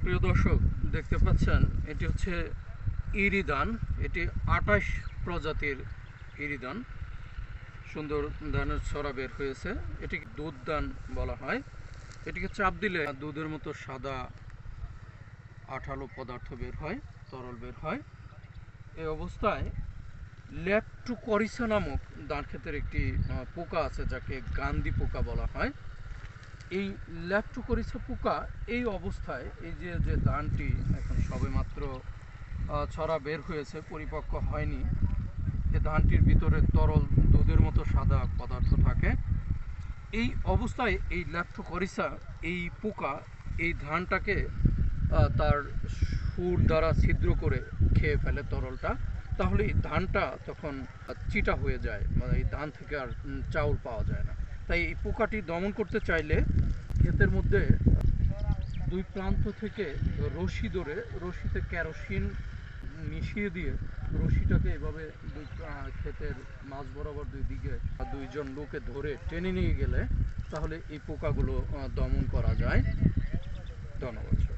প্রিয় দর্শক, দেখতে পাচ্ছেন এটি হচ্ছে ইরি ধান। এটি 28 প্রজাতির ইরি ধান। সুন্দর ধানের ছড়া বের হয়েছে। এটিকে দুধ ধান বলা হয়। এটিকে চাপ দিলে দুধের মতো সাদা আঠালো পদার্থ বের হয়, তরল বের হয়। এই অবস্থায় ল্যাপ্টোকরিসা নামক ধান ক্ষেতের একটি পোকা আছে, যাকে গান্ধী পোকা বলা হয়। এই ল্যাপ্টোকরিসা পোকা এই অবস্থায়, এই যে যে ধানটি এখন সবেমাত্র ছড়া বের হয়েছে, পরিপক্ক হয়নি, এই ধানটির ভিতরে তরল দুধের মতো সাদা পদার্থ থাকে। এই অবস্থায় এই ল্যাপ্টোকরিসা, এই পোকা, এই ধানটাকে তার সুর দ্বারা ছিদ্র করে খেয়ে ফেলে তরলটা। তাহলে এই ধানটা তখন চিটা হয়ে যায়, মানে এই ধান থেকে আর চাউল পাওয়া যায় না। তাই এই পোকাটি দমন করতে চাইলে ক্ষেতের মধ্যে দুই প্রান্ত থেকে রশি ধরে, রশিতে কেরোসিন মিশিয়ে দিয়ে রশিটাকে এভাবে দুই ক্ষেতের মাঝ বরাবর দুই দিকে দুইজন লোকে ধরে টেনে নিয়ে গেলে তাহলে এই পোকাগুলো দমন করা যায়। ধন্যবাদ।